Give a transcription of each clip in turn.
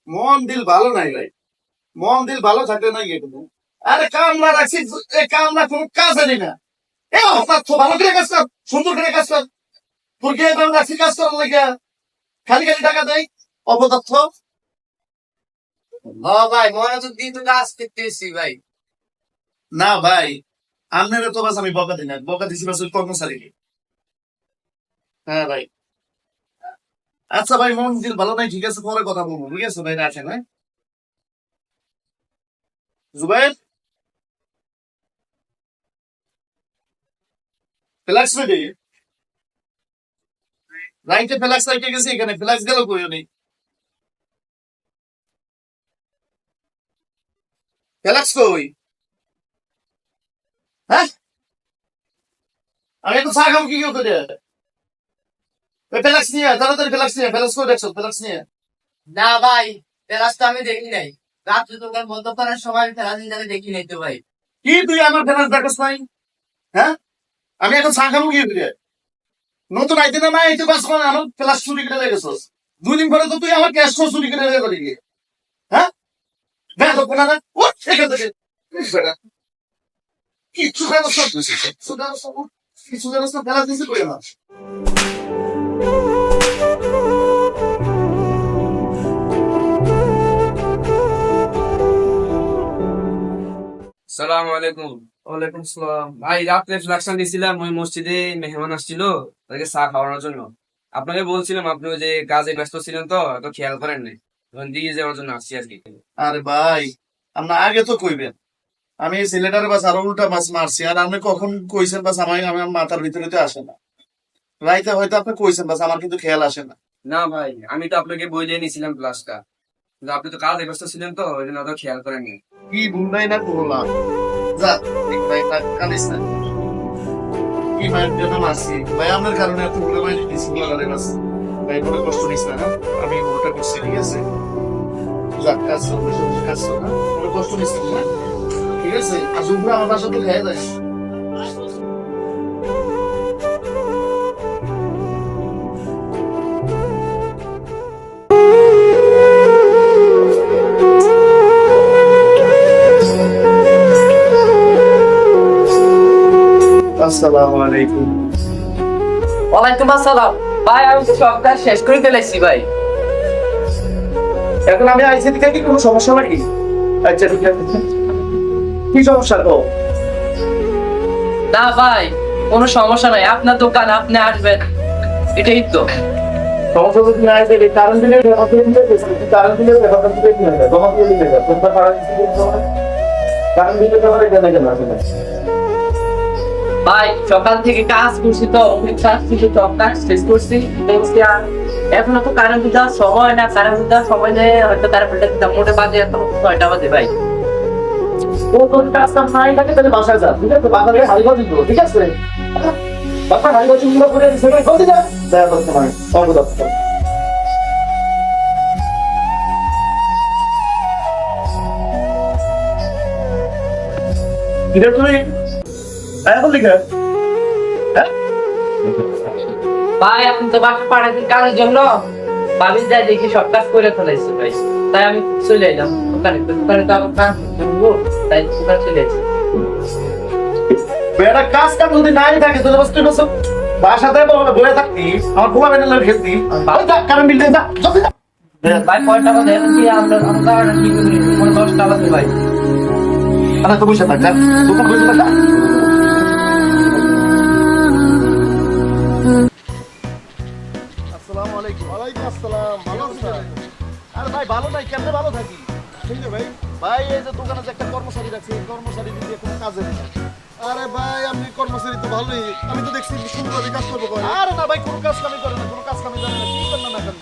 মন দিল ভালো নাই ভাই, মন দিল ভালো থাকলে নাই এটুকু। আরে কামলা রাখছি, এই কামলা কোনো কাজে দিই না। এ আপনার তো ভালো করে কাজ কর, সুন্দর করে কাজ কর। তোর কে রাখছি কাজ করার লাগে, খালি খালি টাকা দেয় অপদার্থ। হ ভাই, মনোযোগ দিয়ে তো কাজ করতেছি ভাই। না ভাই, আপনারা তো বাস আমি বকা দিই না, বকা দিছি বাস ওই কর্মচারীকে। হ্যাঁ ভাই। আচ্ছা ভাই, মন দিল ভালো নাই, ঠিক আছে, পরে কথা বলবো, ঠিক আছে ভাই, রাখেন। হ্যাঁ জুবাইর, ফ্লাক্স রেডি। রাইটে ফ্লাক্স রাইটে গেছি, এখানে ফ্লাক্স গেল কইও নেই। ফ্লাক্স কই? হ্যাঁ আমি একটু চা খাবো, কি কেউ করে ফ্লাক্স নিয়ে তাড়াতাড়ি, ফ্লাক্স নিয়ে, ফ্লাক্স করে দেখছো, ফ্লাক্স নিয়ে। না ভাই, রাস্তা আমি দেখি নাই। রাত্রে দোকান বন্ধ করার সময় ফেরাজি দেখি নাই তো ভাই। কি তুই আমার ফ্লাক্স দেখছ নাই? হ্যাঁ আমি এখন চা খাবো কি করে? নতুন আইতে না আইতে বাস মানে আমার ফ্লাক্স চুরি করে লেগেছস। 2 দিন পরে তো তুই আমার ক্যাশ চুরি করে লেগে করি। হ্যাঁ দেখ তো কোনা না ওঠ এখান থেকে। কিচ্ছু জানো সব, কিছু জানো সব, কিছু জানো সব, ফ্লাক্স দিতে কই আমার। সালাম আলাইকুম। ওয়ালাইকুম আসসালাম। ভাই রাত্রে ফ্লাক্সান দিয়েছিলাম, ওই মসজিদে মেহমান আসছিল, তাদেরকে চা খাওয়ানোর জন্য। আপনাকে বলছিলাম, আপনি ওই যে কাজে ব্যস্ত ছিলেন তো এত খেয়াল করেন নাই, তখন দিয়ে যাওয়ার জন্য আসছি আর কি। আরে ভাই, আপনার আগে তো কইবেন। আমি এই ছেলেটার বাস আরো উল্টা মাছ মারছি, আর আপনি কখন কইছেন বাস আমার আমার মাথার ভিতরে তো আসে না। রাইতে হয়তো আপনি কইছেন বাস আমার কিন্তু খেয়াল আসে না। না ভাই, আমি তো আপনাকে বইলে নিয়েছিলাম প্লাসটা, কিন্তু আপনি তো কাজে ব্যস্ত ছিলেন তো ওই জন্য অত খেয়াল করেননি। কি ভুললাই না করলাম। যা ভাই, কাঁদিস না। কি মায়ের জন্য মারছি ভাই, আপনার কারণে এত বলে মাই দিচ্ছি লাগালে বাস। ভাই কোনো কষ্ট নিস না, হ্যাঁ? আমি ওটা করছি, ঠিক আছে? যাক, কাজ কর, বসে বসে কাজ কর, হ্যাঁ? কোনো কষ্ট নিস না, হ্যাঁ? ঠিক আছে? আর দুপুরে আমার বাসা তো খেয়ে যাস। আসসালামু আলাইকুম। ওয়ালাইকুম আসসালাম। ভাই আমি তো সব কাজ শেষ করে ফেলেছি ভাই। এখন আমি আইসি থেকে কি কোনো সমস্যা নাকি? আচ্ছা ঠিক আছে, কি সমস্যা তো? না ভাই, কোনো সমস্যা নাই, আপনার দোকান, আপনি আসবেন, এটাই তো। সমস্যা যদি না আসে কারণ দিলে কারণ দিলে ব্যাপারটা তো দেখি না, তোমার কি দিলে তোমরা কারণ দিলে তোমার এটা কেন আসে না? ভাই সকাল থেকে কাজ করছি তো, অনেক কাজ ছিল, সব কাজ শেষ করছি, দেখছি আর এখনো তো কারেন্ট দেওয়ার সময় না। কারেন্ট দেওয়ার সময় নেই, হয়তো কারেন্টটা দিতাম, মোটে বাজে এখন 6টা বাজে ভাই। ও তোর কাজ কাম নাই থাকে তাহলে বাসায় যা, ঠিক আছে? বাসায় হারিয়ে দিত, ঠিক আছে? বাসা হারিয়ে চুমড়া করে সেখানে বলতে যা দেখা করতে পারে সর্বদত্ত। কিরে তুই এখন লিখে, হ্যাঁ? ভাই আপনি তো বাসা পাঠাতেন কাজের জন্য, ভাবি যাই দেখি সব কাজ করে ফেলাইছি ভাই, তাই আমি চলে এলাম দোকানে। দোকানে তো আমার কাজ করবো, তাই দোকানে চলে এসেছি। বেটা কাজ কাম যদি নাই থাকে তাহলে বস তুই বস বাসাতে বলে থাকতি, আমার ঘুমা বেনে লাগে খেলতি। ওই যা কারণ বিল দে, যা জলদি যা। ভাই কয়টা বাজে এখন? কি আমরা কি করি, কোনো 10টা বাজে ভাই। আরে তো বসে থাক, যা দোকান বসে থাক, যা। আসসালামু আলাইকুম। ওয়ালাইকুম আসসালাম। ভালো আছেন? আরে ভাই ভালো নাই, কেমনে ভালো থাকি? ঠিক আছে ভাই। ভাই এই যে দোকানে যে একটা কর্মচারী রাখছি, এই কর্মচারী দিয়ে কোনো কাজে নেই। আরে ভাই আপনি কর্মচারী তো ভালোই, আমি তো দেখছি সুন্দরভাবে কাজ করবো করে। আরে না ভাই, কোনো কাজ কামি করে না, কোনো কাজ কামি জানে না, কি করলেন না কেন?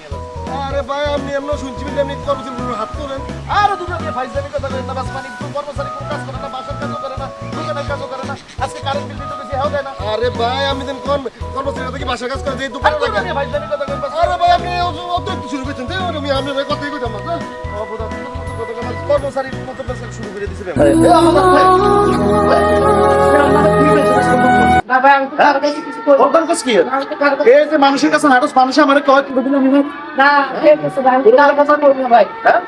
আরে ভাই আপনি এমন শুনছি বলে আপনি কর্মচারী হাত তোলেন। আরে দুজন দিয়ে ফাইজলামি কথা করেন না, বাস মানে কোনো কর্মচারী কোনো কাজ করে না, বাসার কাজও করে না, দোকানের কাজও করে না, আজকে কারেন্ট বিল দিতে বেশি হেও দেয় না। আরে ভাই আমি দেন কর্মচারী থেকে বাসার কাজ করে যে আর দোকানে দুজন লাগে। দিয়ে ফাইজলামি কথা করেন, বাস। আরে ভাই আপনি অতিরিক্ত শুরু করছেন তাই আমি ভাই কথাই কইতাম না। কর্মচারীর মতো বেশ শুরু করে দিছে। না ভাই আমি তো কারো কাছে কিছু করি বলতাম কস কি আমি তো কারো কাছে এই যে মানুষের কাছে নাটক মানুষ আমার কয় তুই দিলাম না ঠিক আছে ভাই আমি তো কারো কাছে করি না ভাই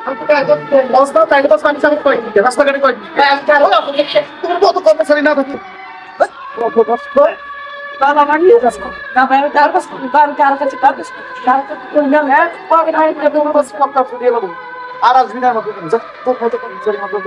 আমি তো কারো কাছে করি না। অবস্থা তাইলে বাস মানুষ আমি কয় রাস্তাঘাটে কয় ভাই আমি কারো কাছে করি না। তুমি কত কর্মচারী না থাকে বাবা আমার নিয়ে যাস না ভাই আমি কারো কাছে করি না। আমি কারো কাছে করি না। আর আজ দিনের মতো যা তোর মতো কর্মচারী মতো